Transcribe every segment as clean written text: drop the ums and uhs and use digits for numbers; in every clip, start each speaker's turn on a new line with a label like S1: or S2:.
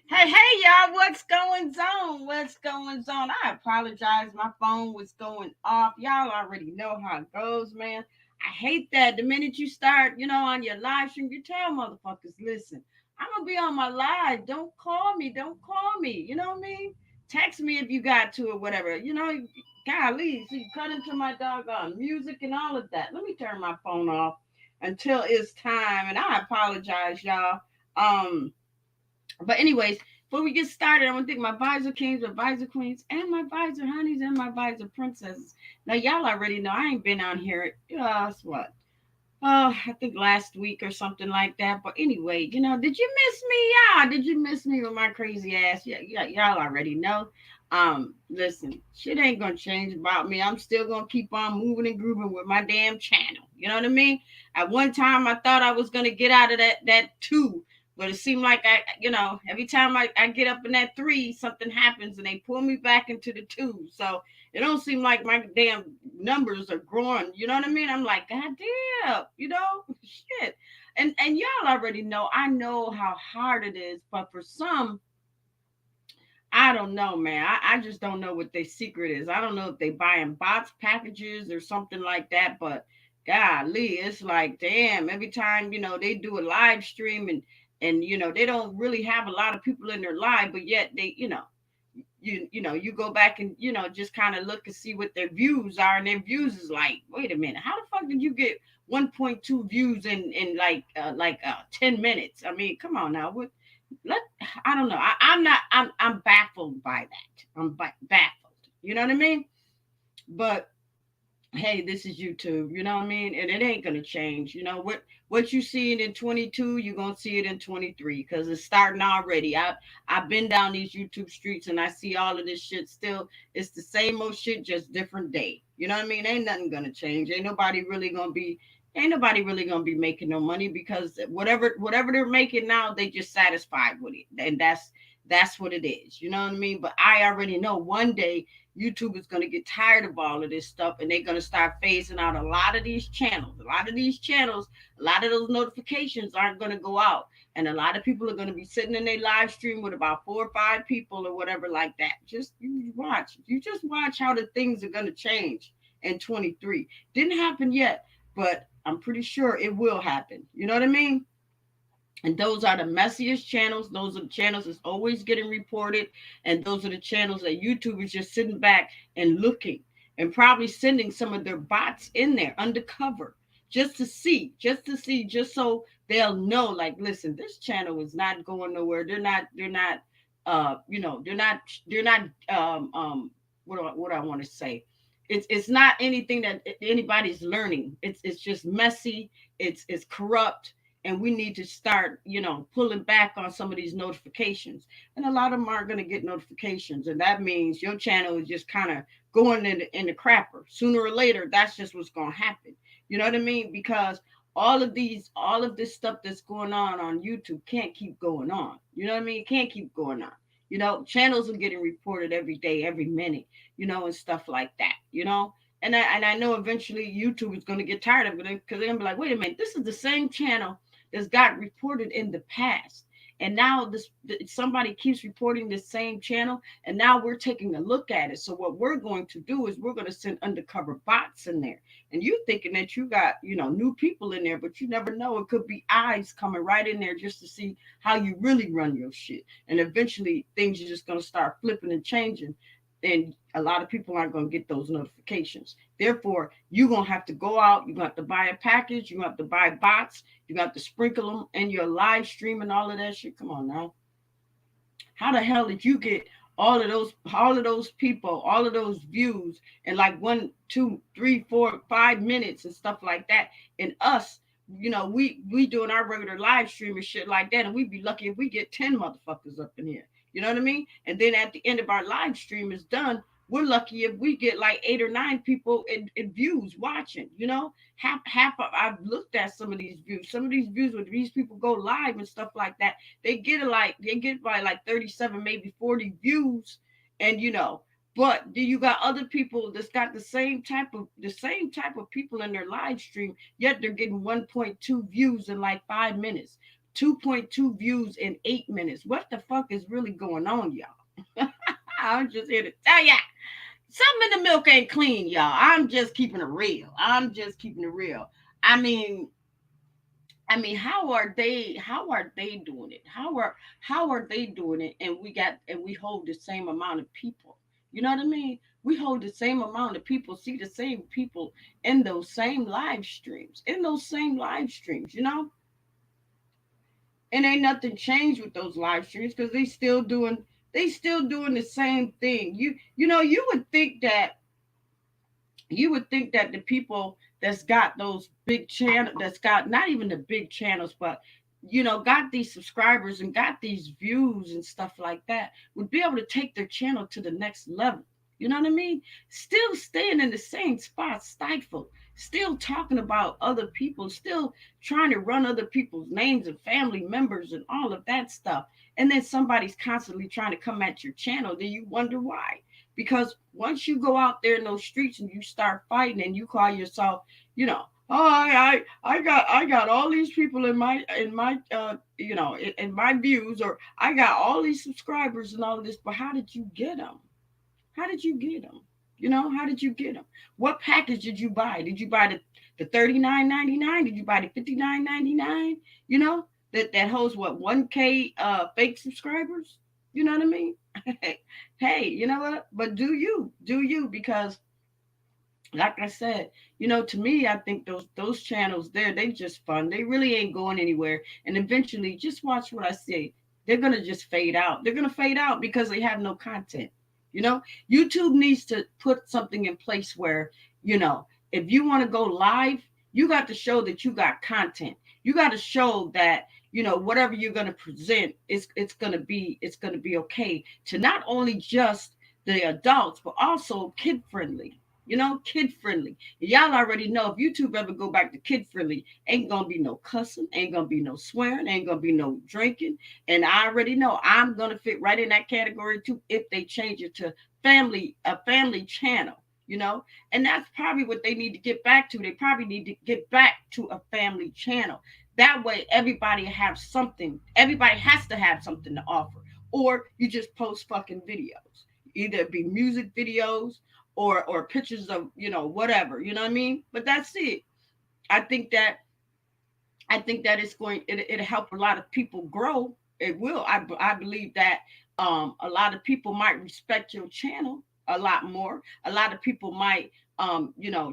S1: Hey, hey, y'all, what's going on? What's going on? I apologize. My phone was going off. Y'all already know how it goes, man. I hate that. The minute you start, on your live stream, you tell motherfuckers, listen, I'm going to be on my live. Don't call me. Don't call me. You know what I mean? Text me if you got to or whatever. Golly, so you cut into my doggone music and all of that. Let me turn my phone off. until it's time. And I apologize, y'all. Um, but anyways, before we get started, I want to thank my visor kings, my visor queens, and my visor honeys, and my visor princesses. Now, y'all already know I ain't been on here. It's what? I think last week or something like that. But anyway, did you miss me? Yeah, did you miss me with my crazy ass? Yeah, yeah, y'all already know. Listen, shit ain't gonna change about me. I'm still gonna keep on moving and grooving with my damn channel. You know what I mean? At one time, I thought I was gonna get out of that two, but it seemed like every time I get up in that three, something happens and they pull me back into the two. So it don't seem like my damn numbers are growing. You know what I mean? I'm like, God damn, shit. And y'all already know. I know how hard it is, but for some, I don't know, man. I just don't know what their secret is. I don't know if they buying box packages or something like that, but golly, it's like, damn, every time, they do a live stream and they don't really have a lot of people in their live, but yet they, you go back and just kind of look and see what their views are, and their views is like, wait a minute, how the fuck did you get 1.2 views in like 10 minutes? I mean, come on now. What let I don't know. I'm baffled by that. Baffled. You know what I mean? But hey, this is YouTube, you know what I mean? And it ain't gonna change. What you see it in 22, you're gonna see it in 23 because it's starting already. I've been down these YouTube streets and I see all of this shit still. It's the same old shit, just different day. You know what I mean? Ain't nothing gonna change. Ain't nobody really gonna be making no money because whatever they're making now, they just satisfied with it. And that's what it is. You know what I mean? But I already know one day YouTube is going to get tired of all of this stuff and they're going to start phasing out a lot of these channels. A lot of those notifications aren't going to go out. And a lot of people are going to be sitting in their live stream with about 4 or 5 people or whatever like that. You just watch how the things are going to change in 23. Didn't happen yet, but I'm pretty sure it will happen. You know what I mean? And those are the messiest channels. Those are the channels that's always getting reported. And those are the channels that YouTube is just sitting back and looking and probably sending some of their bots in there undercover just so they'll know, like, listen, this channel is not going nowhere. They're not, they're not, what do I want to say? It's not anything that anybody's learning. It's just messy. It's corrupt, and we need to start, pulling back on some of these notifications. And a lot of them aren't going to get notifications, and that means your channel is just kind of going in the crapper. Sooner or later, that's just what's going to happen. You know what I mean? Because all of this stuff that's going on YouTube can't keep going on. You know what I mean? It can't keep going on. Channels are getting reported every day, every minute, and stuff like that. And I know eventually YouTube is going to get tired of it because they're going to be like, wait a minute, this is the same channel that's got reported in the past. And now somebody keeps reporting the same channel, and now we're taking a look at it. So what we're going to do is we're going to send undercover bots in there. And you thinking that you got, new people in there, but you never know. It could be eyes coming right in there just to see how you really run your shit. And eventually things are just going to start flipping and changing. And a lot of people aren't going to get those notifications. Therefore, you're going to have to go out. You're going to have to buy a package. You're going to have to buy bots. You're going to have to sprinkle them in your live stream and all of that shit. Come on now. How the hell did you get all of those people, all of those views in like 1, 2, 3, 4, 5 minutes and stuff like that? And us, we doing our regular live stream and shit like that, and we'd be lucky if we get 10 motherfuckers up in here. You know what I mean? And then at the end of our live stream is done, we're lucky if we get like 8 or 9 people in views watching. Half of I've looked at some of these views. Some of these views when these people go live and stuff like that, they get by like 37, maybe 40 views, and But do you got other people that's got the same type of people in their live stream, yet they're getting 1.2 views in like 5 minutes, 2.2 views in 8 minutes. What the fuck is really going on, y'all? I'm just here to tell ya. Something in the milk ain't clean, y'all. I'm just keeping it real. I mean, how are they doing it? How are they doing it? And we hold the same amount of people. You know what I mean? We hold the same amount of people, see the same people in those same live streams, you know? And ain't nothing changed with those live streams because they still doing the same thing. You know, you would think that the people that's got those big channel that's got not even the big channels, but got these subscribers and got these views and stuff like that would be able to take their channel to the next level. You know what I mean? Still staying in the same spot, stifled, still talking about other people, still trying to run other people's names and family members and all of that stuff. And then somebody's constantly trying to come at your channel. Then you wonder why. Because once you go out there in those streets and you start fighting and you call yourself, oh, I got all these people in my views, or I got all these subscribers and all of this, but how did you get them? How did you get them? How did you get them? What package did you buy? Did you buy the $39.99? Did you buy the $59.99? That holds what, 1K fake subscribers? You know what I mean? Hey, you know what? But do you? Because like I said, to me, I think those channels there, they just fun. They really ain't going anywhere. And eventually, just watch what I say. They're gonna just fade out. They're gonna fade out because they have no content. You know, YouTube needs to put something in place where, if you want to go live, you got to show that you got content. You got to show that whatever you're going to present it's going to be okay to not only just the adults but also kid friendly. Kid friendly. Y'all already know if YouTube ever go back to kid friendly, ain't gonna be no cussing, ain't gonna be no swearing, ain't gonna be no drinking. And I already know I'm gonna fit right in that category too if they change it to a family channel. And that's probably what they need to get back to. They probably need to get back to a family channel. That way everybody has to have something to offer. Or you just post fucking videos. Either it be music videos or pictures of whatever, you know what I mean. But that's it. I think that it'll help a lot of people grow. It will. I believe that a lot of people might respect your channel a lot more. A lot of people might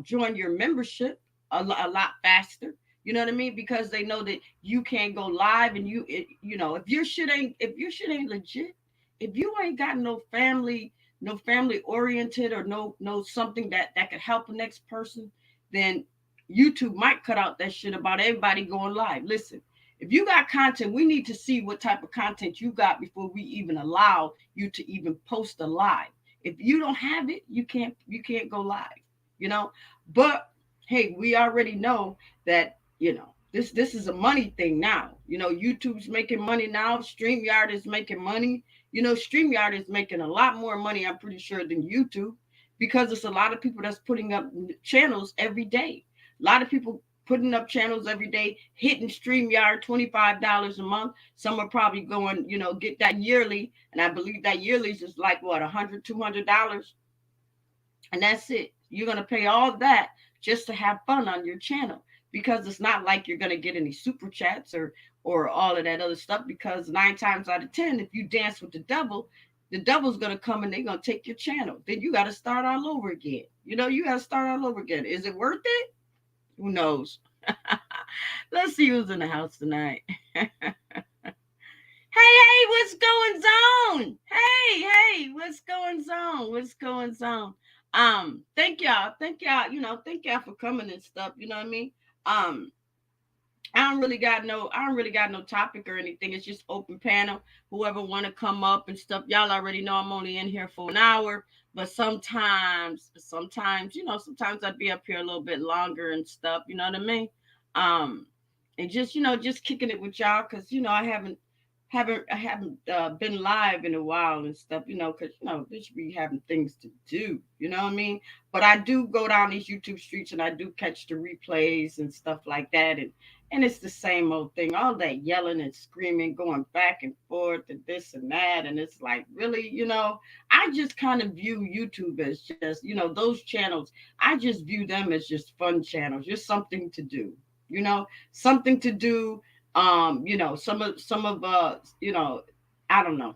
S1: join your membership a lot faster. You know what I mean? Because they know that you can go live and if your shit ain't legit, if you ain't got no family oriented, or no something that could help the next person, then YouTube might cut out that shit about everybody going live. Listen, if you got content, we need to see what type of content you got before we even allow you to even post a live. If you don't have it, you can't go live. You know, but hey, we already know that this is a money thing now. YouTube's making money now. StreamYard is making money. StreamYard is making a lot more money, I'm pretty sure, than YouTube, because it's a lot of people that's putting up channels every day. A lot of people putting up channels every day, hitting StreamYard $25 a month. Some are probably going, get that yearly. And I believe that yearly is like what, $100, $200. And that's it. You're going to pay all that just to have fun on your channel, because it's not like you're going to get any super chats or all of that other stuff, because 9 times out of 10, if you dance with the devil's going to come and they're going to take your channel. Then you got to start all over again. You got to start all over again. Is it worth it? Who knows? Let's see who's in the house tonight. Hey, what's going on? Hey, what's going on? What's going on? Thank y'all for coming and stuff. You know what I mean? Um, I don't really got no topic or anything. It's just open panel. Whoever want to come up and stuff. Y'all already know I'm only in here for an hour, but sometimes I'd be up here a little bit longer and stuff. You know what I mean? Um, and just kicking it with y'all, because I haven't been live in a while and stuff, because they should be having things to do, you know what I mean? But I do go down these YouTube streets and I do catch the replays and stuff like that, and it's the same old thing, all that yelling and screaming, going back and forth and this and that, and it's like, really, I just kind of view YouTube as just, those channels. I just view them as just fun channels, just something to do, something to do. Some of I don't know.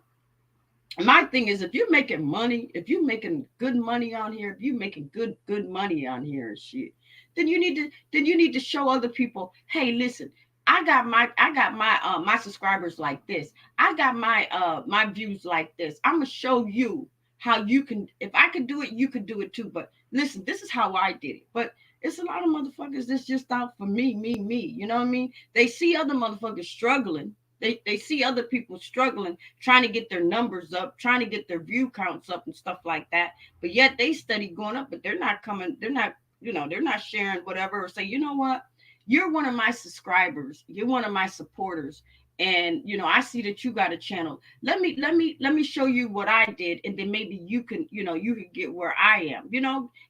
S1: My thing is, if you're making money, if you're making good money on here, if you're making good money on here and shit, then you need to show other people, hey, listen, I got my subscribers like this. I got my views like this. I'm gonna show you how you can. If I could do it, you could do it too. But listen, this is how I did it. But it's a lot of motherfuckers that's just out for me. You know what I mean? They see other motherfuckers struggling. They see other people struggling, trying to get their numbers up, trying to get their view counts up and stuff like that. But yet they study going up, but they're not coming, they're not, they're not sharing whatever, or say, you know what, you're one of my subscribers, you're one of my supporters. And I see that you got a channel. Let me show you what I did, and then maybe you can, you can get where I am.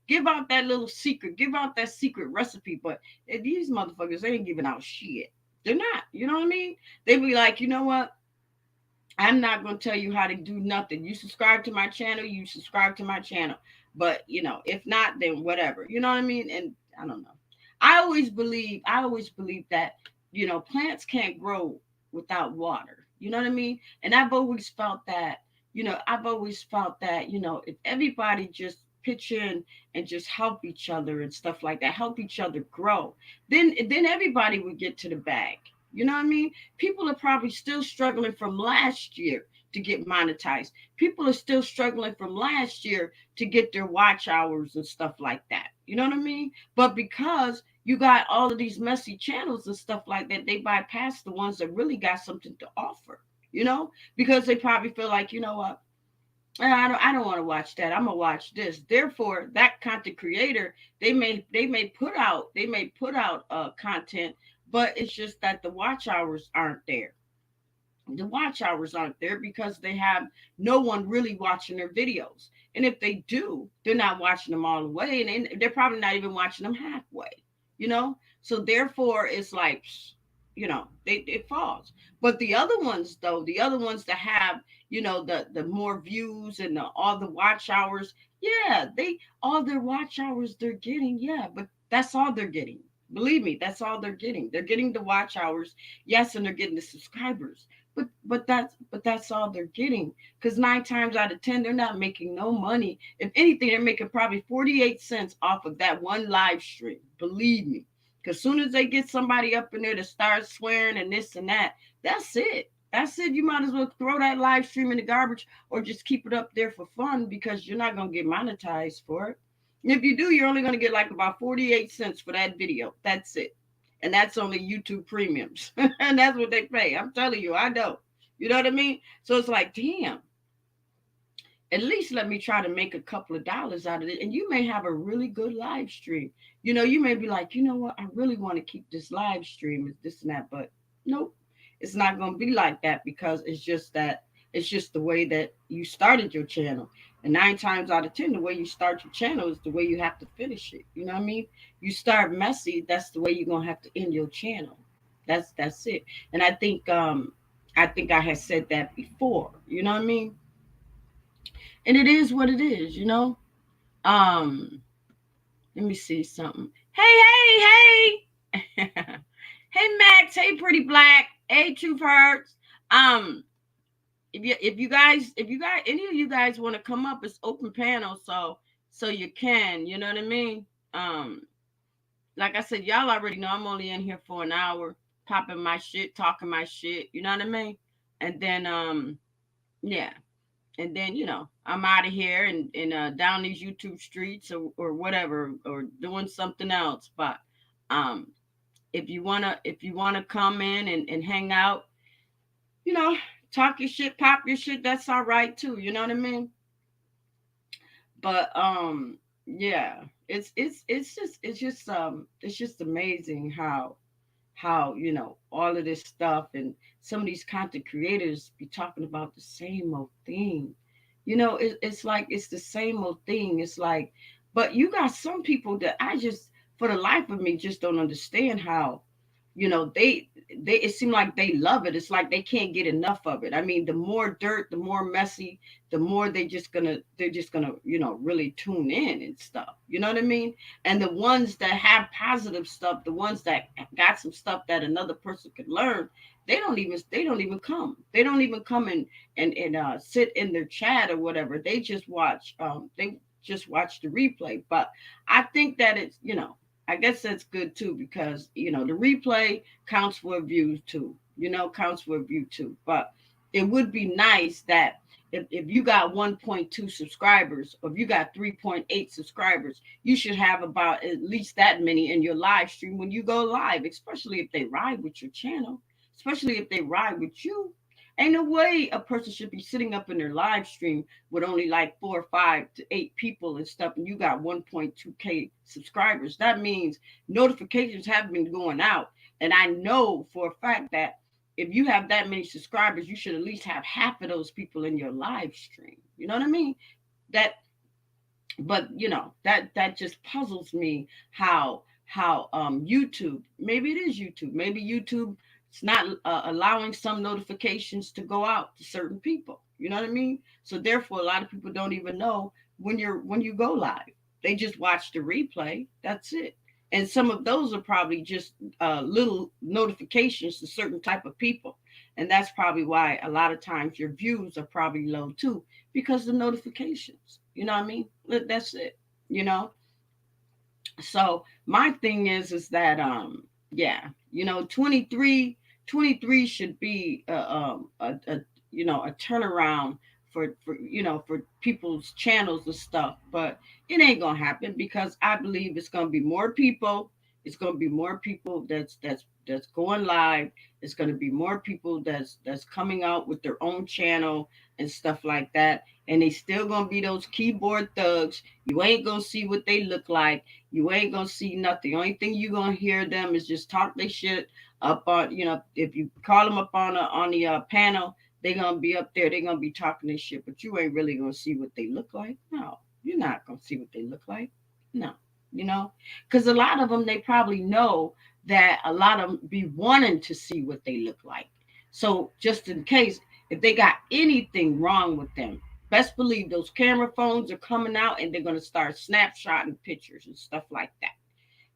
S1: Give out that little secret, give out that secret recipe. But these motherfuckers, they ain't giving out shit. They're not. You know what I mean? They be like, you know what? I'm not going to tell you how to do nothing. You subscribe to my channel, you subscribe to my channel. But, if not, then whatever. You know what I mean? And I don't know. I always believe that, plants can't grow without water. You know what I mean? And I've always felt that, if everybody just pitch in and just help each other and stuff like that, help each other grow, then everybody would get to the bag. You know what I mean? People are probably still struggling from last year to get monetized. People are still struggling from last year to get their watch hours and stuff like that. You know what I mean? But because you got all of these messy channels and stuff like that, they bypass the ones that really got something to offer, because they probably feel like, you know what? I don't want to watch that. I'm gonna watch this. Therefore, that content creator, they may put out content, but it's just that the watch hours aren't there. The watch hours aren't there because they have no one really watching their videos. And if they do, they're not watching them all the way, and they're probably not even watching them halfway. So therefore, it's like, it falls. But the other ones, though, the other ones that have, the more views and all the watch hours, yeah, they all their watch hours they're getting, yeah, but that's all they're getting. Believe me, that's all they're getting. They're getting the watch hours, yes, and they're getting the subscribers. But that's all they're getting. Because 9 times out of 10, they're not making no money. If anything, they're making probably 48 cents off of that one live stream. Believe me. Because soon as they get somebody up in there to start swearing and this and that, that's it. That's it. You might as well throw that live stream in the garbage or just keep it up there for fun, because you're not going to get monetized for it. And if you do, you're only going to get like about 48 cents for that video. That's it. And that's only YouTube premiums. And that's what they pay. I'm telling you, I know. You know what I mean? So it's like, damn, at least let me try to make a couple of dollars out of it. And you may have a really good live stream. You may be like, you know what? I really want to keep this live stream, this and that. But nope, it's not going to be like that, because it's just the way that you started your channel. And 9 times out of 10, the way you start your channel is the way you have to finish it. You know what I mean? You start messy, that's the way you're gonna have to end your channel. That's it. And I think I had said that before. You know what I mean? And it is what it is. Um, Let me see something. Hey. Hey Max, hey Pretty Black, hey Truth Hurts. Um, if you guys any of you guys want to come up, it's open panel, so you can, you know what I mean? Like I said, y'all already know I'm only in here for an hour, popping my shit, talking my shit, you know what I mean? And then yeah. And then, I'm out of here and down these YouTube streets, or whatever, or doing something else. But um if you wanna come in and hang out, you know, talk your shit, pop your shit, that's all right too. You know what I mean? But yeah, it's just amazing how all of this stuff, and some of these content creators be talking about the same old thing. It's like it's the same old thing. It's like, but you got some people that I just, for the life of me, just don't understand how, they it seems like they love it. It's like they can't get enough of it. I mean, the more dirt, the more messy, the more they're just gonna really tune in and stuff. You know what I mean? And the ones that have positive stuff, the ones that got some stuff that another person could learn, they don't even come. They don't even come and sit in their chat or whatever. They just watch the replay. But I think that it's, I guess that's good too, because the replay counts for a view too. Counts for a view too. But it would be nice that if you got 1.2 subscribers, or if you got 3.8 subscribers, you should have about at least that many in your live stream when you go live, especially if they ride with your channel, especially if they ride with you. Ain't no way a person should be sitting up in their live stream with only like 4 or 5 to 8 people and stuff, and you got 1.2K subscribers. That means notifications have been going out. And I know for a fact that if you have that many subscribers, you should at least have half of those people in your live stream. You know what I mean? That, but that just puzzles me how YouTube, maybe it is YouTube, maybe YouTube it's not allowing some notifications to go out to certain people. You know what I mean? So therefore, a lot of people don't even know when you go live. They just watch the replay. That's it. And some of those are probably just little notifications to certain type of people, and that's probably why a lot of times your views are probably low too, because the notifications. You know what I mean? That's it. You know. So my thing is that yeah, 23 should be a turnaround for people's channels and stuff, but it ain't gonna happen because I believe it's gonna be more people. It's gonna be more people that's going live. It's gonna be more people that's coming out with their own channel and stuff like that. And they still gonna be those keyboard thugs. You ain't gonna see what they look like. You ain't gonna see nothing. The only thing you gonna hear them is just talk their shit up on. If you call them up on the panel, they gonna be up there. They gonna be talking their shit, but you ain't really gonna see what they look like. No, you're not gonna see what they look like. No, because a lot of them, they probably know that a lot of them be wanting to see what they look like. So just in case, if they got anything wrong with them, best believe those camera phones are coming out and they're going to start snapshotting pictures and stuff like that.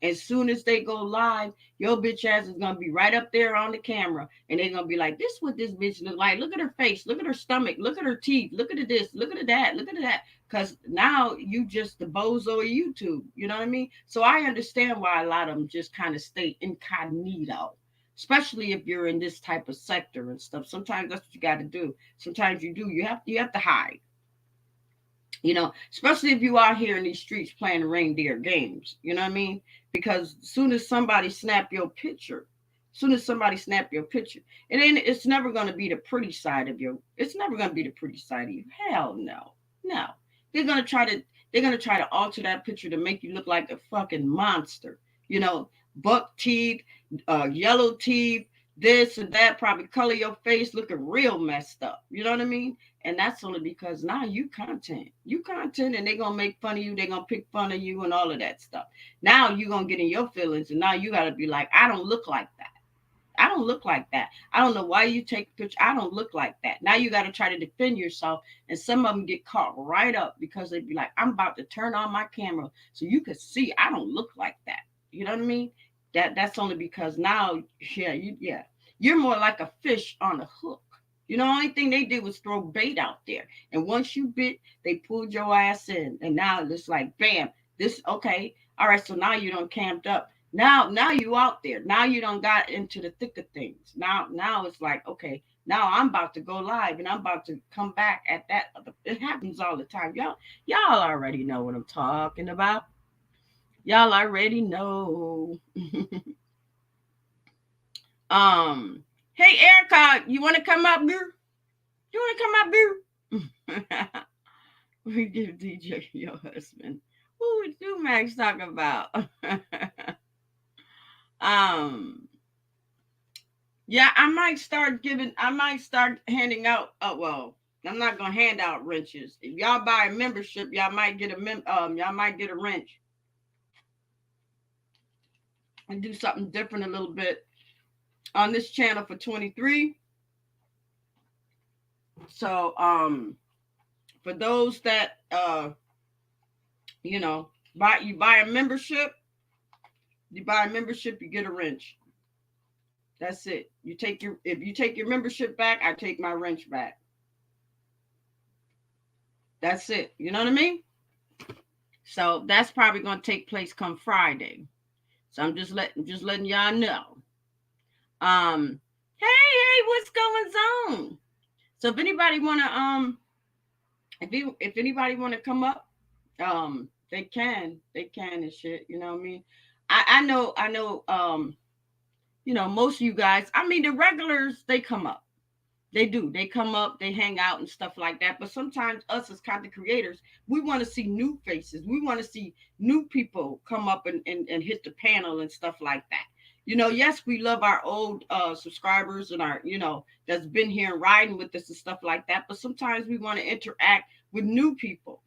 S1: As soon as they go live, your bitch ass is gonna be right up there on the camera, and they're gonna be like, "This is what this bitch look like. Look at her face. Look at her stomach. Look at her teeth. Look at this. Look at that. Look at that." Because now you just the bozo of YouTube. You know what I mean? So I understand why a lot of them just kind of stay incognito, especially if you're in this type of sector and stuff. Sometimes that's what you got to do. Sometimes you do. You have to hide. Especially if you out here in these streets playing reindeer games. You know what I mean? Because soon as somebody snap your picture, it's never gonna be the pretty side of you. It's never gonna be the pretty side of you. Hell no. No. They're gonna try to they're gonna try to alter that picture to make you look like a fucking monster. You know, buck teeth, yellow teeth, this and that, probably color your face looking real messed up. You know what I mean? And that's only because now you content, and they're gonna make fun of you, they're gonna pick fun of you and all of that stuff. Now you're gonna get in your feelings, and now you gotta be like, I don't look like that. I don't look like that. I don't know why you take a picture. I don't look like that. Now you got to try to defend yourself. And some of them get caught right up because they be like, I'm about to turn on my camera so you can see I don't look like that. You know what I mean? That's only because now, you're more like a fish on a hook. The only thing they did was throw bait out there. And once you bit, they pulled your ass in. And now it's like, bam, this, okay. All right, so now you don't camped up. Now you out there. Now you don't got into the thick of things. Now it's like, okay, now I'm about to go live and I'm about to come back at that. It happens all the time. Y'all already know what I'm talking about. Y'all already know. Hey Erica, you want to come up, girl? You want to come up, girl? We give DJ your husband. What would you, Max, talk about? um, yeah, I might start handing out. Well, I'm not gonna hand out wrenches. If y'all buy a membership, y'all might get a wrench and do something different a little bit on this channel for 23. So for those that buy a membership, you get a wrench. That's it. You take your if you take your membership back, I take my wrench back. That's it. You know what I mean? So that's probably gonna take place come Friday. So I'm just letting y'all know. Um, hey, what's going on? So if anybody wanna come up, they can and shit. You know what I mean? I know. Most of you guys. I mean, the regulars they come up. They do. They come up, they hang out and stuff like that. But sometimes us as content creators, we want to see new faces. We want to see new people come up and hit the panel and stuff like that. Yes, we love our old subscribers and our, that's been here and riding with us and stuff like that. But sometimes we want to interact with new people,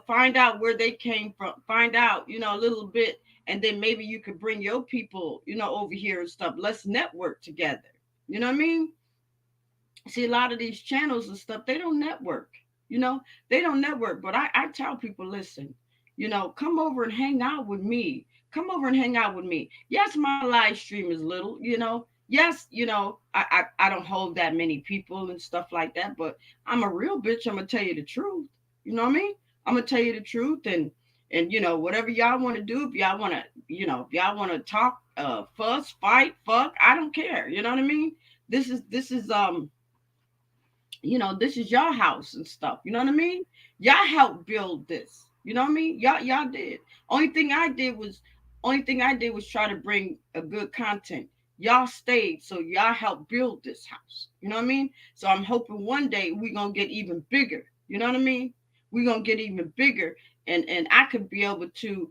S1: find out where they came from, find out, a little bit. And then maybe you could bring your people, over here and stuff. Let's network together. You know what I mean? See, a lot of these channels and stuff, they don't network. You know, they don't network. But I tell people, listen, come over and hang out with me. Come over and hang out with me. Yes, my live stream is little, Yes, I don't hold that many people and stuff like that, but I'm a real bitch. I'm gonna tell you the truth. You know what I mean? I'm gonna tell you the truth and whatever y'all want to do, if y'all want to, if y'all want to talk, fuss, fight, fuck, I don't care. You know what I mean? This is your house and stuff. You know what I mean? Y'all helped build this. You know what I mean? Y'all did. Only thing I did was try to bring a good content. Y'all stayed, so y'all helped build this house. You know what I mean? So I'm hoping one day we're gonna get even bigger. You know what I mean? We're gonna get even bigger, and I could be able to,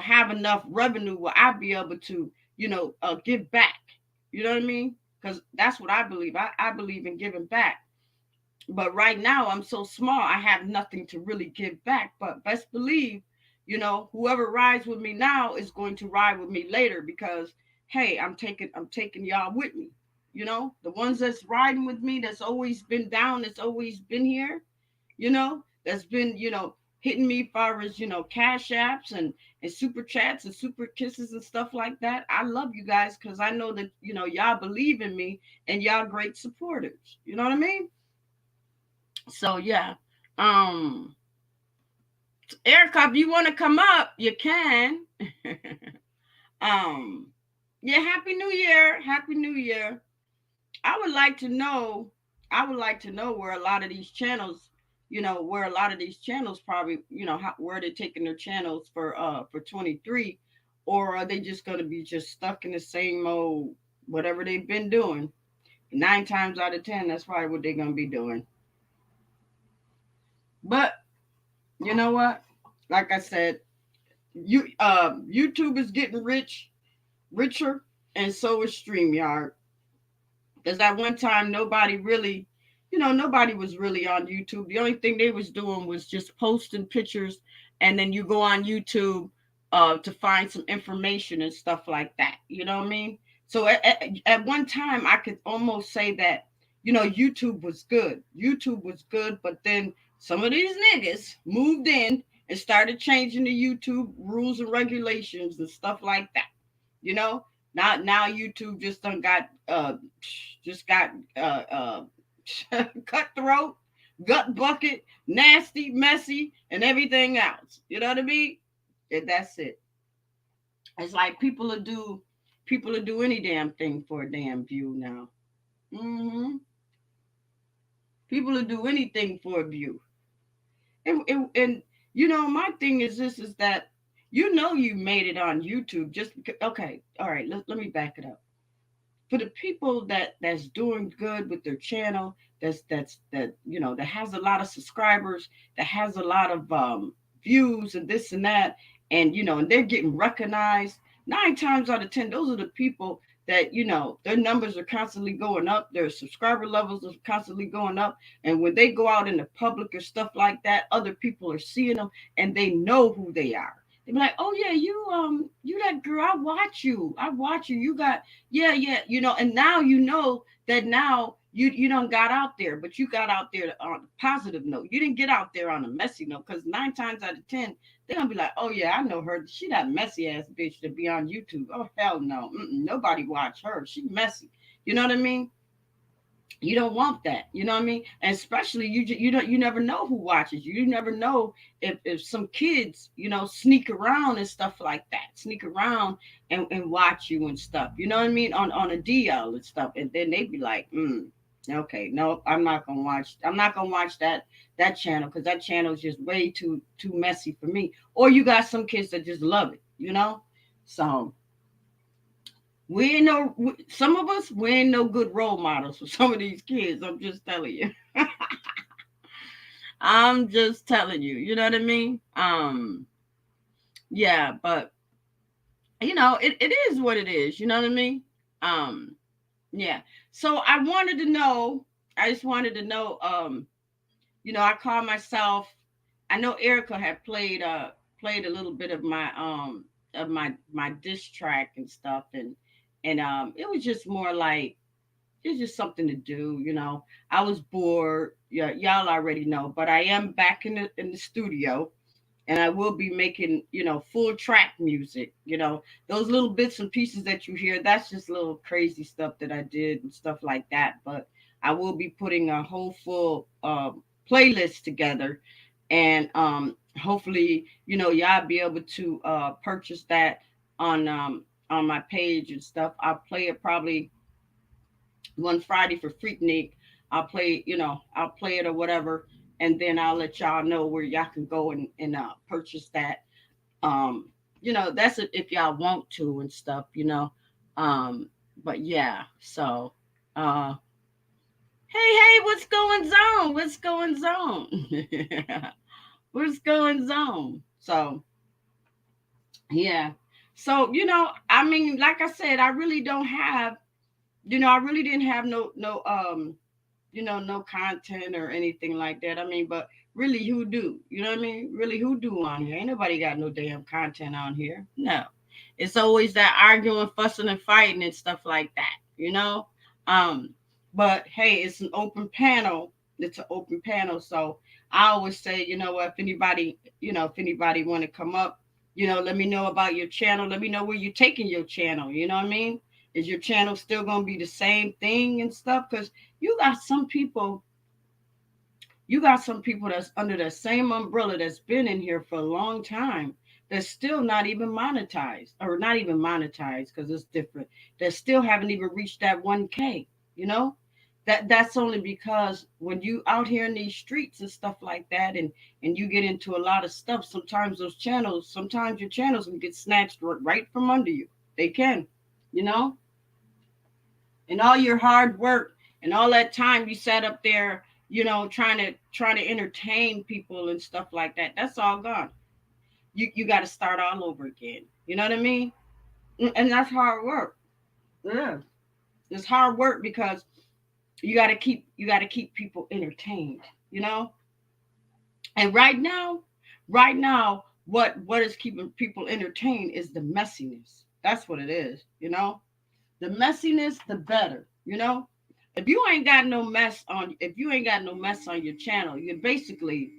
S1: have enough revenue where I'll be able to, give back. You know what I mean? Because that's what I believe. I believe in giving back. But right now I'm so small, I have nothing to really give back. But best believe, whoever rides with me now is going to ride with me later because hey, I'm taking y'all with me. The ones that's riding with me, that's always been down, that's always been here, that's been, hitting me as far as, cash apps and super chats and super kisses and stuff like that. I love you guys because I know that, y'all believe in me and y'all great supporters. You know what I mean? So yeah. Um Erica, if you want to come up, you can. um yeah, happy new year. Happy new year. I would like to know where a lot of these channels, probably, where they're taking their channels for 23, or are they just going to be just stuck in the same old whatever they've been doing. 9 times out of 10, that's probably what they're going to be doing. But you know what? Like I said, YouTube is getting richer, and so is StreamYard. Because at one time, nobody was really on YouTube. The only thing they was doing was just posting pictures, and then you go on YouTube to find some information and stuff like that. You know what I mean? So at one time, I could almost say that, YouTube was good. YouTube was good, but then some of these niggas moved in and started changing the YouTube rules and regulations and stuff like that. You know, now YouTube just got cutthroat, gut bucket, nasty, messy, and everything else. You know what I mean? And that's it. It's like people will do any damn thing for a damn view now. hmm People will do anything for a view. And my thing is this is that you made it on YouTube just because. Okay, all right. Let me back it up. For the people that's doing good with their channel, that has a lot of subscribers, that has a lot of views and this and that, and they're getting recognized. 9 times out of 10, those are the people that their numbers are constantly going up, their subscriber levels are constantly going up, and when they go out in the public or stuff like that, other people are seeing them and they know who they are. They be like, oh yeah, you that girl, I watch you. You got, yeah, and now that now You don't got out there, but you got out there on a positive note. You didn't get out there on a messy note, because 9 times out of 10 they're gonna be like, oh yeah, I know her. She that messy ass bitch to be on YouTube. Oh hell no, nobody watch her. She messy. You know what I mean? You don't want that. You know what I mean? And especially you never know who watches you. You never know if some kids sneak around and stuff like that, sneak around and watch you and stuff. You know what I mean? On a DL and stuff, and then they be like, okay, no, I'm not gonna watch that channel, because that channel is just way too messy for me. Or you got some kids that just love it. So we ain't no some of us, we ain't no good role models for some of these kids. I'm just telling you. I'm just telling you. You know what I mean? Yeah, but it is what it is. You know what I mean? Um, yeah. So I just wanted to know, I call myself, I know Erica had played a little bit of my diss track and stuff, and it was just more like, it's just something to do. I was bored. Yeah, y'all already know, but I am back in the studio, and I will be making, full track music. Those little bits and pieces that you hear, that's just little crazy stuff that I did and stuff like that. But I will be putting a whole full playlist together, and hopefully, y'all be able to purchase that on my page and stuff. I'll play it probably one Friday for Freaknik. I'll play it or whatever, and then I'll let y'all know where y'all can go and purchase that. That's it if y'all want to and stuff. Um, but yeah, so uh, hey, what's going on? What's going on? What's going on? So yeah, so I mean, like I said, I really don't have, I really didn't have no content or anything like that. I mean, but really, who do? You know what I mean? Really, who do on here? Ain't nobody got no damn content on here. No, it's always that arguing, fussing, and fighting and stuff like that. Um, but hey, it's an open panel. It's an open panel, so I always say, if anybody want to come up, let me know about your channel. Let me know where you're taking your channel. You know what I mean? Is your channel still gonna be the same thing and stuff? Because you got some people you got some people that's under the same umbrella that's been in here for a long time, that's still not even monetized, or not even monetized, because it's different, that still haven't even reached that 1K. you know that's only because when you out here in these streets and stuff like that, and you get into a lot of stuff, sometimes your channels can get snatched right from under you. They can, you know and all your hard work and all that time you sat up there, trying to entertain people and stuff like that, that's all gone. You got to start all over again. You know what I mean? And that's hard work. Yeah, it's hard work, because you got to keep people entertained. You know, and right now, what is keeping people entertained is the messiness. That's what it is. The messiness, the better. If you ain't got no mess on your channel, you basically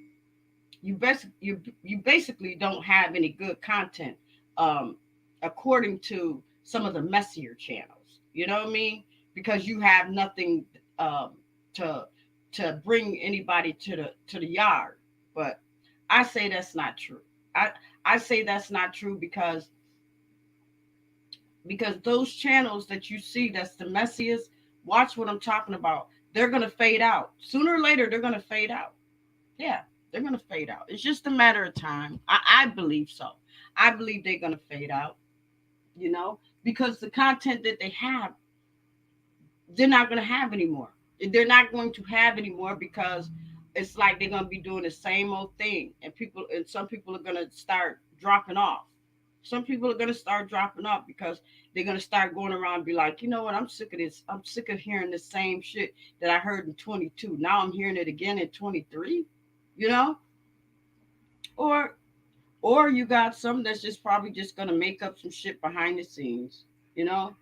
S1: don't have any good content, um according to some of the messier channels. You know what I mean? Because you have nothing to bring anybody to the yard. But I say that's not true. I say that's not true, because those channels that you see that's the messiest, watch what I'm talking about. They're going to fade out. Sooner or later, they're going to fade out. Yeah, they're going to fade out. It's just a matter of time. I believe so. I believe they're going to fade out, because the content that they have, they're not going to have anymore. They're not going to have anymore, because it's like they're going to be doing the same old thing. And some people are going to start dropping off. Some people are going to start dropping off, because they're going to start going around and be like, you know what, I'm sick of this. I'm sick of hearing the same shit that I heard in 22. Now I'm hearing it again in 23, you know? Or you got some that's just probably just going to make up some shit behind the scenes, you know?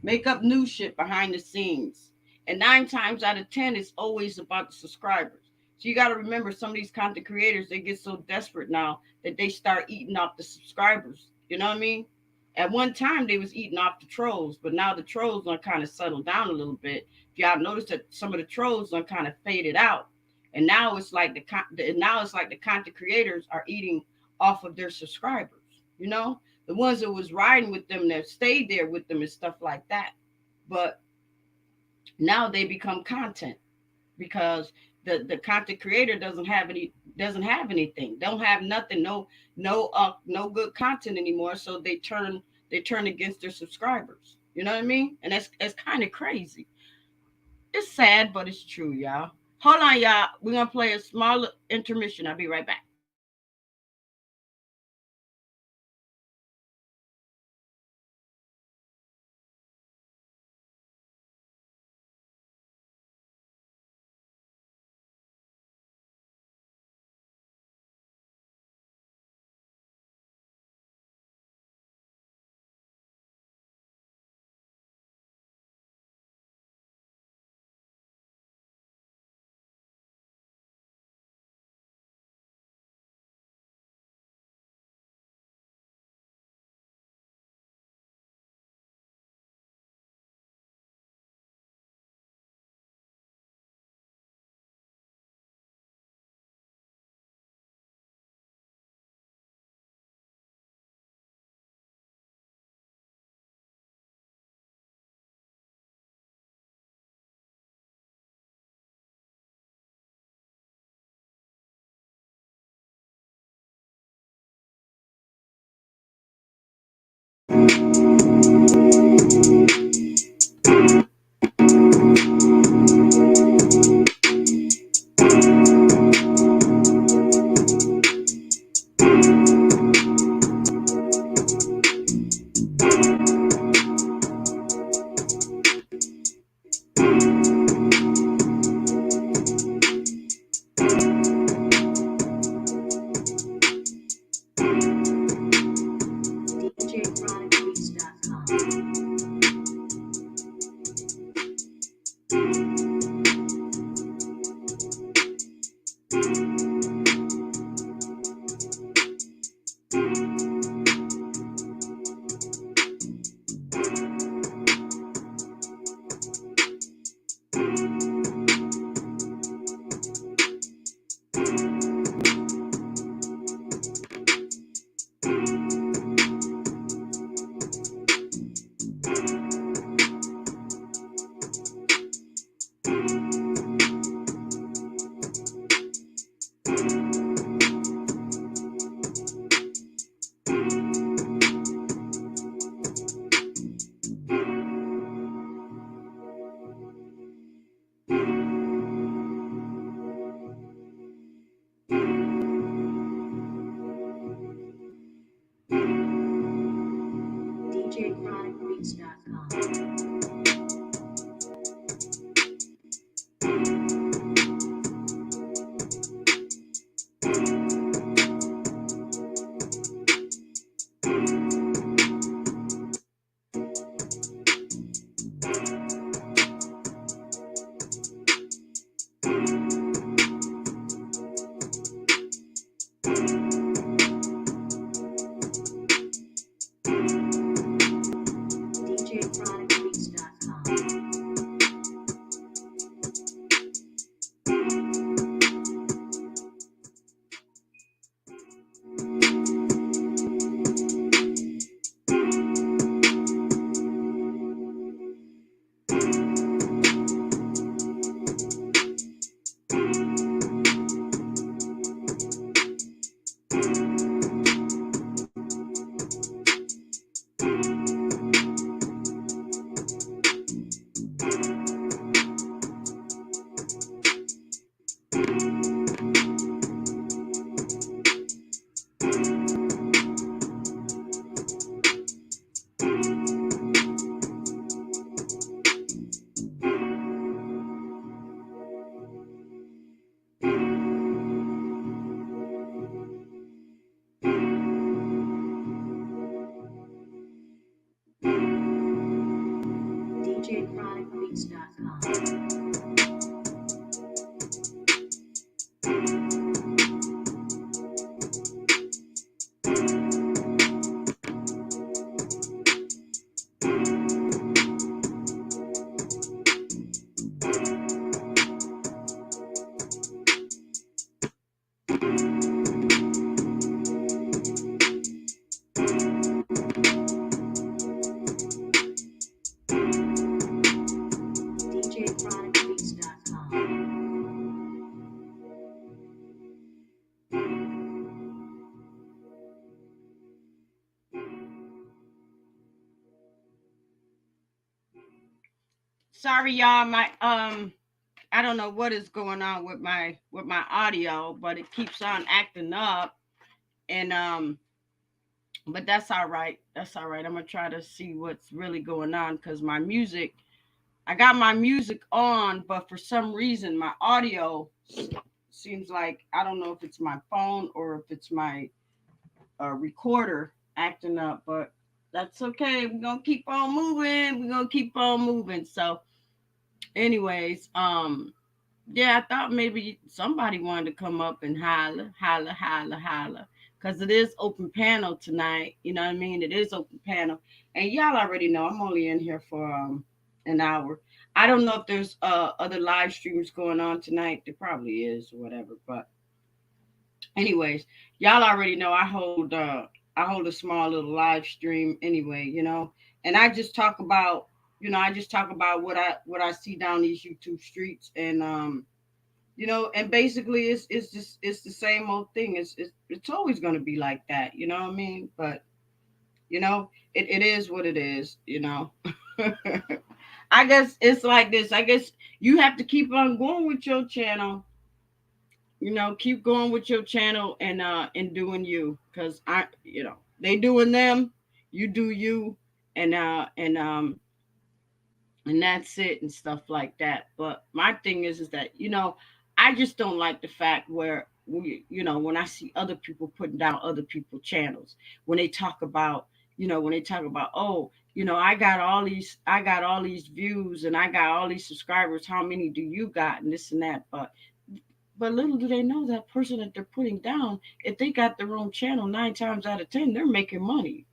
S1: Make up new shit behind the scenes. And 9 times out of 10, it's always about the subscribers. So you got to remember, some of these content creators, they get so desperate now that they start eating off the subscribers. You know what I mean? At one time, they was eating off the trolls, but now the trolls are kind of settled down a little bit. If y'all notice that some of the trolls are kind of faded out, and now it's like the content creators are eating off of their subscribers. You know, the ones that was riding with them, that stayed there with them, and stuff like that. But now they become content, because the content creator doesn't have anything, don't have nothing, no good content anymore. So they turn against their subscribers. You know what I mean? And that's kind of crazy. It's sad, but it's true, y'all. Hold on, y'all. We're gonna play a small intermission. I'll be right back.
S2: djchronicbeats.com.
S1: Sorry, y'all. My I don't know what is going on with my audio, but it keeps on acting up, and but that's all right. That's all right. I'm gonna try to see what's really going on because my music. I got my music on, but for some reason my audio seems like I don't know if it's my phone or if it's my recorder acting up, but that's okay. We're gonna keep on moving. We're gonna keep on moving. So, anyways, yeah, I thought maybe somebody wanted to come up and holler, holler, holler, holler. Cause it is open panel tonight. You know what I mean? It is open panel. And y'all already know I'm only in here for an hour. I don't know if there's other live streams going on tonight. There probably is or whatever. But anyways, y'all already know I hold a small little live stream anyway, you know. And I just talk about I just talk about what I see down these YouTube streets and and basically it's just it's the same old thing. It's always going to be like that, you know what I mean? But it is what it is. I guess it's like this. I guess you have to keep on going with your channel. Keep going with your channel and doing you, because they doing them, you do you, and that's it and stuff like that. But my thing is that I just don't like the fact where when I see other people putting down other people's channels, when they talk about oh, I got all these views and I got all these subscribers, how many do you got, and this and that. But little do they know that person that they're putting down, if they got their own channel, 9 times out of 10, they're making money.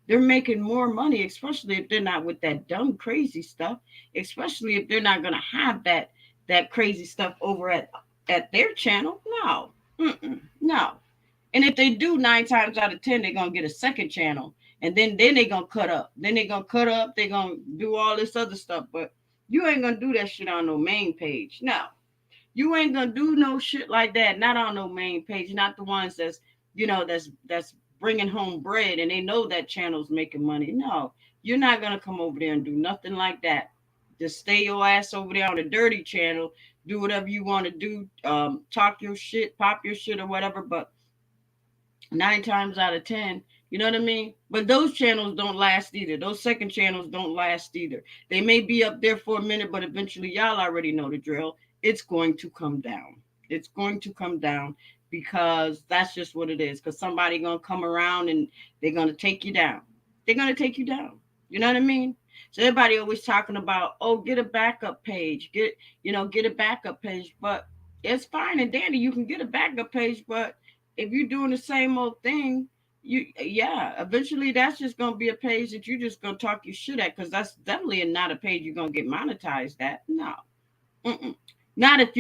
S1: They're making more money, especially if they're not with that dumb, crazy stuff. Especially if they're not gonna have that crazy stuff over at their channel. No, no. And if they do, 9 times out of 10, they're gonna get a second channel, and then they're gonna cut up. Then they're gonna cut up. They're gonna do all this other stuff. But you ain't gonna do that shit on no main page. No, you ain't gonna do no shit like that. Not on no main page. Not the ones that's bringing home bread and they know that channel's making money. No, you're not gonna come over there and do nothing like that. Just stay your ass over there on the dirty channel. Do whatever you want to do. Talk your shit, pop your shit or whatever. But 9 times out of 10, you know what I mean? But those channels don't last either. Those second channels don't last either. They may be up there for a minute, but eventually, y'all already know the drill. It's going to come down. It's going to come down because that's just what it is. Because somebody gonna come around and they're gonna take you down. They're gonna take you down. You know what I mean? So everybody always talking about, oh, get a backup page, get a backup page. But it's fine and dandy. You can get a backup page, but if you're doing the same old thing, eventually that's just gonna be a page that you're just gonna talk your shit at, because that's definitely not a page you're gonna get monetized at. No. Mm-mm. Not if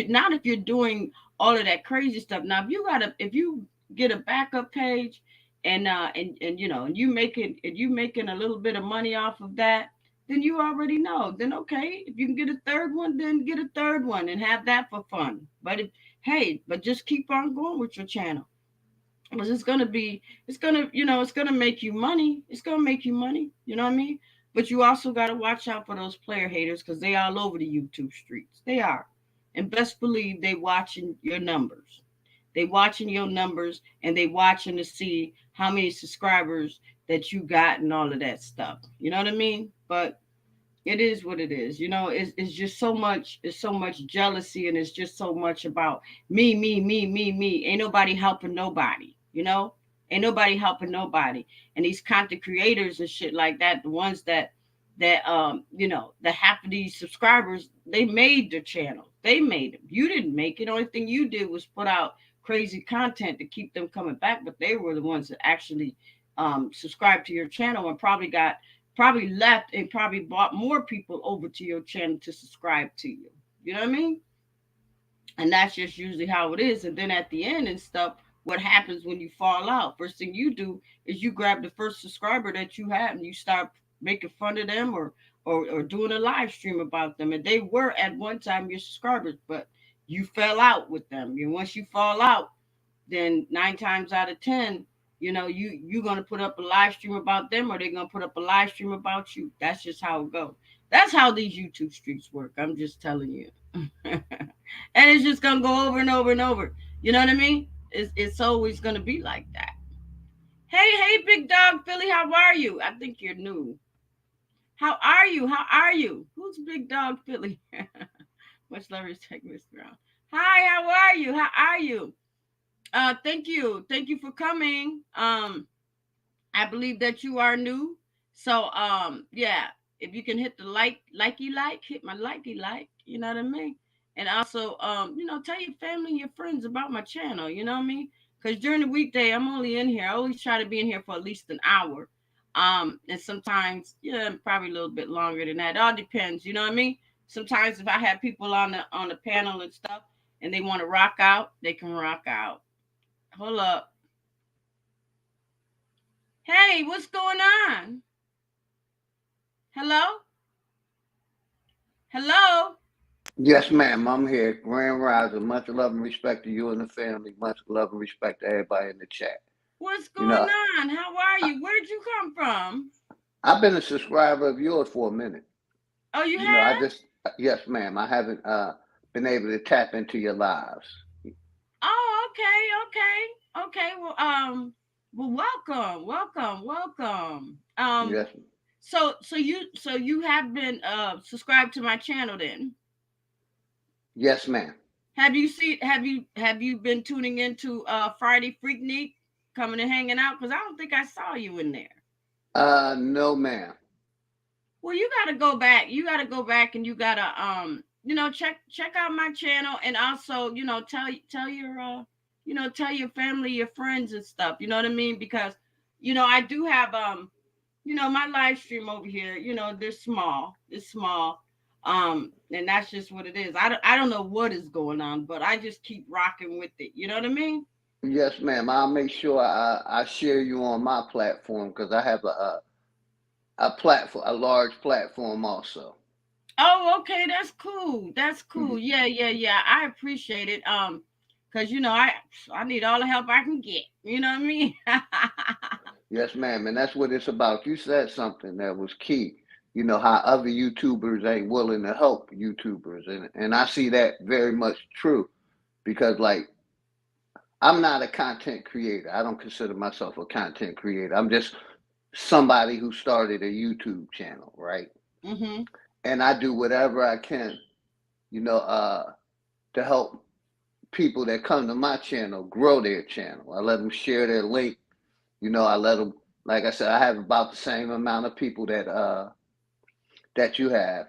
S1: you're doing all of that crazy stuff. Now if you get a backup page and you making a little bit of money off of that, then you already know. Then okay, if you can get a third one, then get a third one and have that for fun. But just keep on going with your channel. Because it's gonna make you money. It's gonna make you money. You know what I mean? But you also gotta watch out for those player haters, because they all over the YouTube streets. They are. And best believe they watching your numbers. They watching your numbers and they watching to see how many subscribers that you got and all of that stuff. You know what I mean? But it is what it is. It's just so much jealousy, and it's just so much about me, me, me, me, me. Ain't nobody helping nobody, ain't nobody helping nobody. And these content creators and shit like that, the ones that half of these subscribers, they made the channel. They made them. You didn't make it. The only thing you did was put out crazy content to keep them coming back, but they were the ones that actually subscribed to your channel and probably left and probably brought more people over to your channel to subscribe to you. You know what I mean? And that's just usually how it is. And then at the end and stuff, what happens when you fall out? First thing you do is you grab the first subscriber that you have and you start making fun of them or doing a live stream about them. And they were at one time your subscribers, but you fell out with them. And once you fall out, then 9 times out of 10, you're gonna put up a live stream about them, or they're gonna put up a live stream about you. That's just how it goes. That's how these YouTube streets work. I'm just telling you. And it's just gonna go over and over and over. You know what I mean? It's always gonna be like that. Hey, big dog Philly, how are you? I think you're new. How are you? How are you? Who's big dog Philly? Much love, respect, Miss Brown. Hi, how are you? How are you? Thank you for coming. I believe that you are new. So yeah, if you can hit the hit my like, you know what I mean? And also tell your family and your friends about my channel, you know what I mean? Because during the weekday I'm only in here. I always try to be in here for at least an hour. And sometimes, yeah, probably a little bit longer than that. It all depends, you know what I mean? Sometimes if I have people on the panel and stuff and they want to rock out, they can rock out. Hold up. Hey, what's going on? Hello? Hello?
S2: Yes, ma'am. I'm here. Grand Rising. Much love and respect to you and the family. Much love and respect to everybody in the chat.
S1: What's
S2: You
S1: going
S2: know,
S1: on? How are
S2: I,
S1: you? Where'd you come from?
S2: I've been a subscriber of yours for a minute.
S1: Oh, you
S2: I
S1: have?
S2: just yes, ma'am. I haven't been able to tap into your lives.
S1: Oh, okay. Well, welcome.
S2: Yes,
S1: So you have been subscribed to my channel then.
S2: yes, ma'am.
S1: Have you been tuning into Friday Freaknik, coming and hanging out? Because I don't think I saw you in there.
S2: No, ma'am.
S1: Well, you gotta go back. You gotta go back and you gotta check out my channel, and also tell your family, your friends and stuff. You know what I mean? Because I do have my live stream over here. They're small. It's small. And that's just what it is. I don't know what is going on, but I just keep rocking with it. You know what I mean?
S2: Yes, ma'am. I'll make sure I share you on my platform because I have a platform, a large platform also.
S1: Oh, okay, that's cool. That's cool.
S2: Y-
S1: Yeah. I appreciate it. Cause I need all the help I can get. You know what I mean?
S2: Yes, ma'am. And that's what it's about. You said something that was key. How other YouTubers ain't willing to help YouTubers. And I see that very much true because, like, I'm not a content creator. I don't consider myself a content creator. I'm just somebody who started a YouTube channel, right?
S1: Mhm.
S2: And I do whatever I can, you know, to help people that come to my channel grow their channel. I let them share their link. I let them, like I said, I have about the same amount of people that you have.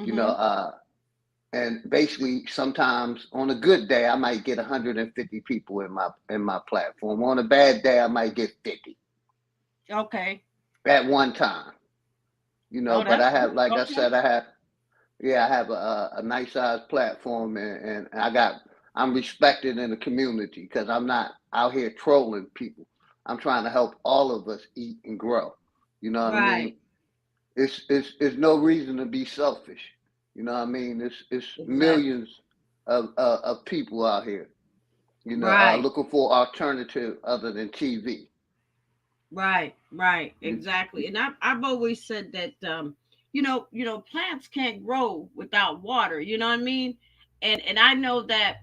S2: You know,
S1: Mhm.
S2: uh, and basically, sometimes on a good day, I might get 150 people in my platform. On a bad day, I might get 50
S1: Okay.
S2: at one time.
S1: Oh,
S2: But
S1: that's
S2: I have,
S1: good.
S2: like I
S1: Okay.
S2: said, I have a nice sized platform, and I'm respected in the community because I'm not out here trolling people. I'm trying to help all of us eat and grow. You know what I
S1: Right.
S2: mean? It's no reason to be selfish. You know what I mean? It's
S1: Exactly.
S2: millions of people out here.
S1: Right.
S2: Looking for alternative other than TV.
S1: Right.
S2: You,
S1: Exactly. And I've always said that plants can't grow without water. You know what I mean? And I know that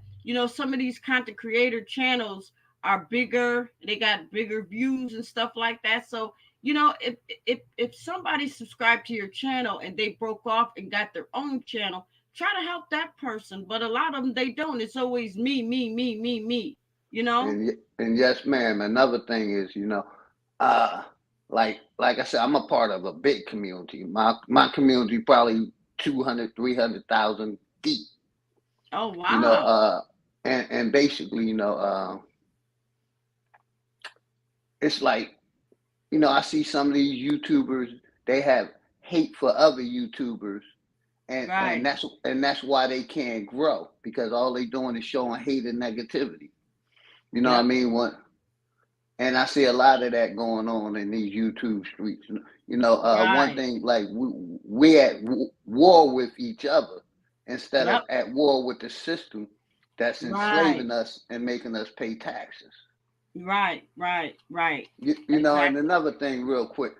S1: some of these content creator channels are bigger. They got bigger views and stuff like that. So if somebody subscribed to your channel and they broke off and got their own channel, try to help that person. But a lot of them, they don't. It's always me. You know?
S2: and yes, ma'am. Another thing is, uh, like I said, I'm a part of a big community. My community probably 200, 300,000 deep.
S1: Oh
S2: You know,
S1: wow.
S2: uh, and basically, it's like I see some of these YouTubers. They have hate for other YouTubers, and
S1: Right.
S2: that's why they can't grow because all they doing is showing hate and negativity. You know what I
S1: Yep.
S2: mean? And I see a lot of that going on in these YouTube streets. One
S1: Right.
S2: thing like we at war with each other instead of
S1: Yep.
S2: at war with the system that's
S1: Right.
S2: enslaving us and making us pay taxes.
S1: Right.
S2: And
S1: Exactly.
S2: another thing, real quick,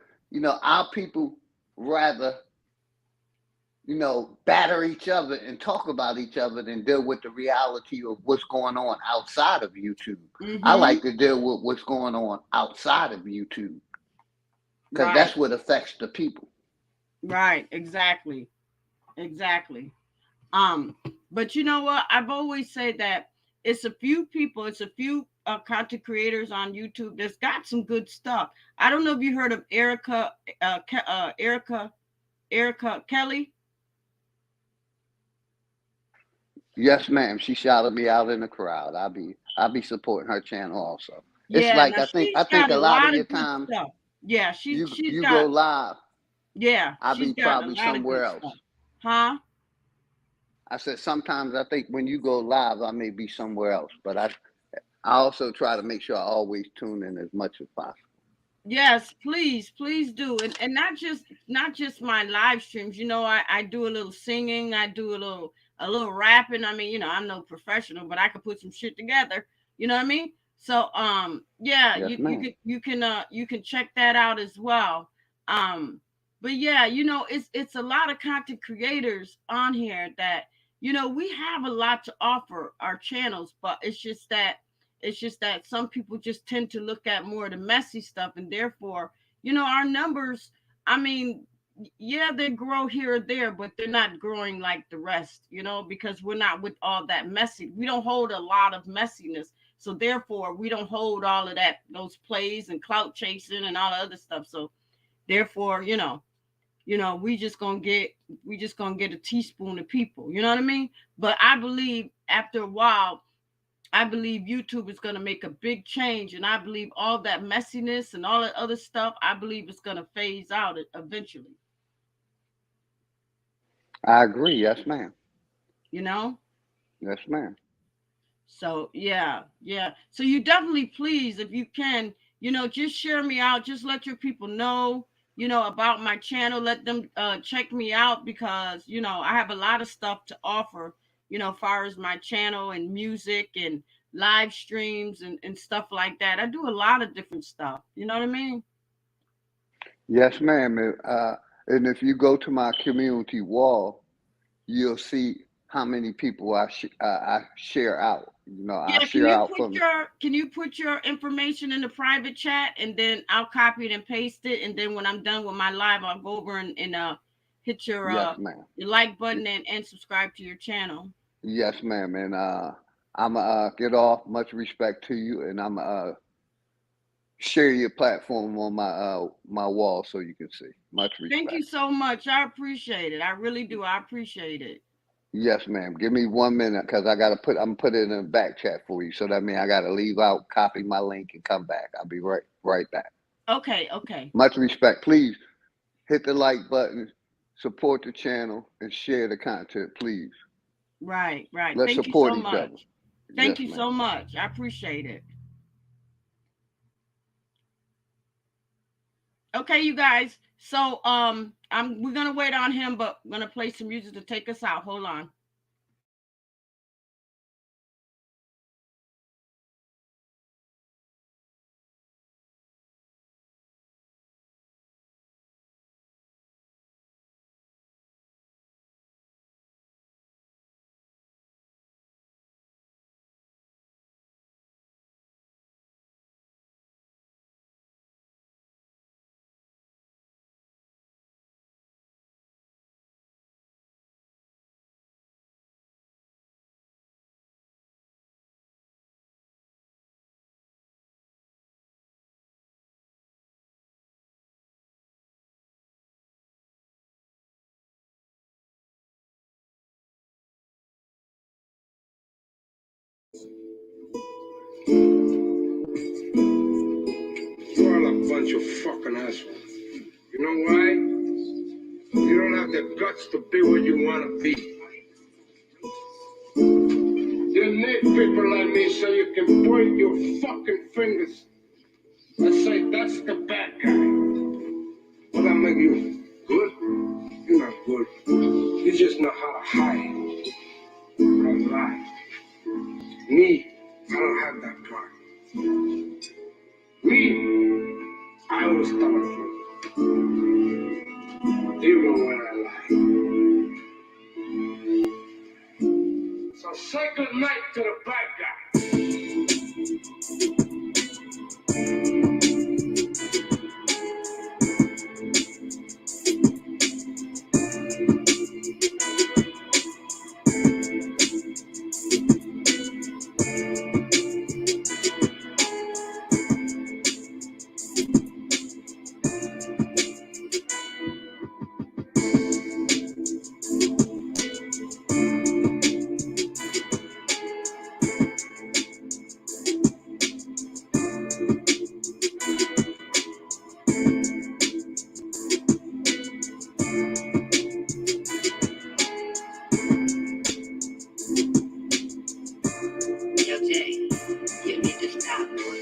S2: our people rather batter each other and talk about each other than deal with the reality of what's going on outside of YouTube. I like to deal with what's going on outside of YouTube because
S1: Right.
S2: that's what affects the people.
S1: Right. Exactly. Exactly. But you know what? I've always said that it's a few people, it's a few content creators on YouTube that's got some good stuff. I don't know if you heard of Erica Kelly.
S2: Yes, ma'am. She shouted me out in the crowd. I'll be supporting her channel also. It's
S1: Yeah,
S2: like
S1: now
S2: I
S1: she's
S2: think
S1: got
S2: a
S1: a
S2: lot of
S1: lot
S2: your
S1: of good
S2: time
S1: stuff. Yeah, she's
S2: you go
S1: got
S2: live,
S1: yeah,
S2: I'll
S1: she's
S2: be
S1: got a
S2: probably
S1: lot of
S2: somewhere
S1: good
S2: else.
S1: stuff. Huh?
S2: I said sometimes I think when you go live, I may be somewhere else, but I also try to make sure I always tune in as much as possible.
S1: Yes, please do. And not just my live streams. I do a little singing, I do a little rapping. I mean, I'm no professional, but I can put some shit together. You know what I mean? So yeah,
S2: Yes,
S1: you
S2: ma'am.
S1: can you can check that out as well. Um but yeah, it's a lot of content creators on here that we have a lot to offer our channels, but it's just that some people just tend to look at more of the messy stuff, and therefore, our numbers, I mean, yeah, they grow here or there, but they're not growing like the rest, because we're not with all that messy. We don't hold a lot of messiness. So therefore, we don't hold all of those plays and clout chasing and all the other stuff. So therefore, we just gonna get a teaspoon of people. You know what I mean? But I believe after a while, I believe YouTube is going to make a big change, and I believe all that messiness and all that other stuff, I believe it's going to phase out eventually.
S2: I agree. Yes, ma'am.
S1: You know.
S2: Yes, ma'am.
S1: So yeah. So you definitely, please, if you can, just share me out. Just let your people know, about my channel. Let them check me out, because I have a lot of stuff to offer. As far as my channel and music and live streams and stuff like that. I do a lot of different stuff. You know what I mean?
S2: Yes, ma'am. And if you go to my community wall, you'll see how many people I share out. I
S1: Yeah,
S2: share out from.
S1: can you put your information in the private chat, and then I'll copy it and paste it, and then when I'm done with my live, I'll go over and hit
S2: Yes, ma'am.
S1: your like button and subscribe to your channel.
S2: Yes, ma'am. And I'm get off. Much respect to you, and I'm share your platform on my wall so you can see. Much
S1: Thank you
S2: respect.
S1: so much. I appreciate it. I really do. I appreciate it.
S2: Yes, ma'am. Give me 1 minute because I'm put it in a back chat for you. So that means I gotta leave out, copy my link, and come back. I'll be right back.
S1: Okay, okay.
S2: Much respect. Please hit the like button, support the channel, and share the content, please.
S1: Right, right.
S2: Let's
S1: Thank you
S2: support
S1: so
S2: each other.
S1: much. Thank
S2: Yes,
S1: you
S2: ma'am.
S1: so much. I appreciate it. Okay, you guys. So we're gonna wait on him, but I'm gonna play some music to take us out. Hold on.
S3: You're all a bunch of fucking assholes. You know why? You don't have the guts to be what you want to be. You need people like me so you can point your fucking fingers and say, that's the bad guy. Will that make you good? You're not good. You just know how to hide and lie. Me, I don't have that part. Me, I always tell the truth. Even when I lie. Say good night to the bad guy.
S4: Yo, Jay, you need to stop, boy.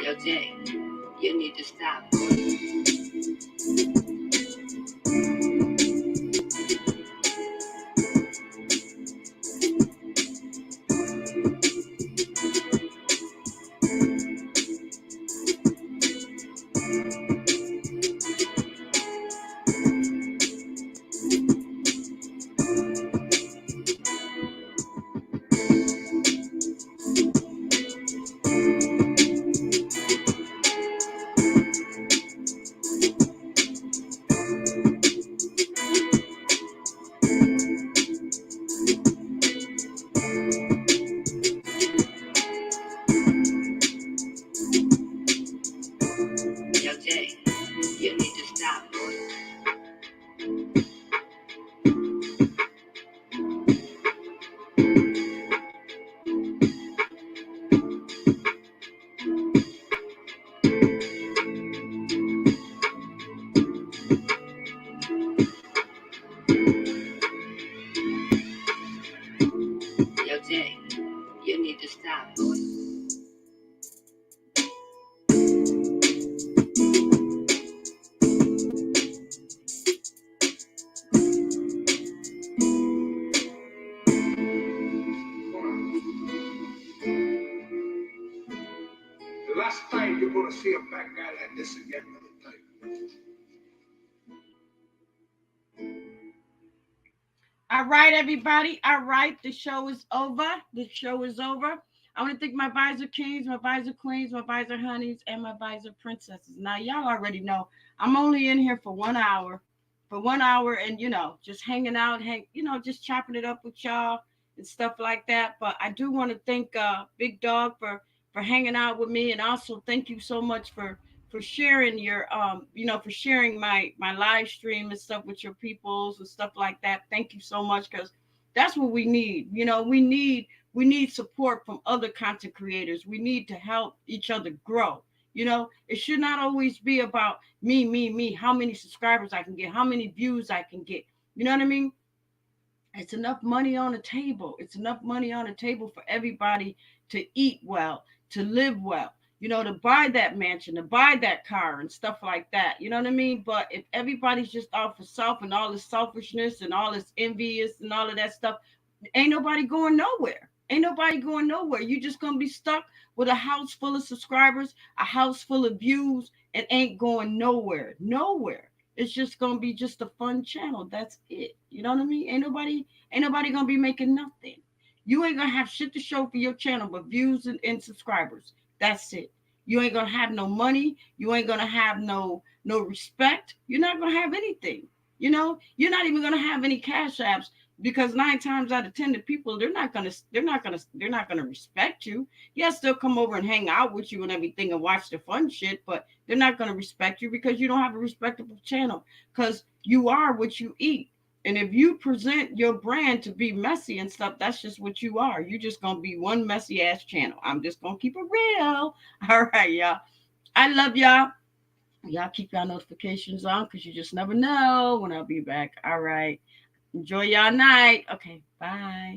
S4: Yo, Jay, you need to stop, boy. Yo, Jay, you need to stop, boy. Yo, Jay, you need to stop, boy.
S3: The last time you're gonna see a bad guy like this again, let me tell you.
S1: All right, everybody. All right, the show is over. The show is over. I want to thank my visor kings, my visor queens, my visor honeys, and my visor princesses. Now, y'all already know I'm only in here for 1 hour, and just hanging out, just chopping it up with y'all and stuff like that. But I do want to thank Big Dog for hanging out with me, and also thank you so much for sharing your for sharing my live stream and stuff with your peoples and stuff like that. Thank you so much, because that's what we need. We need support from other content creators. We need to help each other grow. It should not always be about me, how many subscribers I can get, how many views I can get. You know what I mean? It's enough money on the table. It's enough money on the table for everybody to eat well, to live well, to buy that mansion, to buy that car and stuff like that. You know what I mean? But if everybody's just out for self and all this selfishness and all this envious and all of that stuff, ain't nobody going nowhere. Ain't nobody going nowhere. You just gonna be stuck with a house full of subscribers, a house full of views, and ain't going nowhere. Nowhere. It's just gonna be just a fun channel. That's it. You know what I mean? Ain't nobody gonna be making nothing. You ain't gonna have shit to show for your channel but views and subscribers. That's it. You ain't gonna have no money. You ain't gonna have no respect. You're not gonna have anything. You're not even gonna have any cash apps, because 9 times out of 10 the people, they're not gonna respect you. Yes, they'll come over and hang out with you and everything and watch the fun shit, but they're not gonna respect you because you don't have a respectable channel, because you are what you eat. And if you present your brand to be messy and stuff, that's just what you are. You're just gonna be one messy ass channel. I'm just gonna keep it real. All right, y'all. I love y'all. Y'all keep y'all notifications on, because you just never know when I'll be back. All right. Enjoy y'all night. Okay, bye.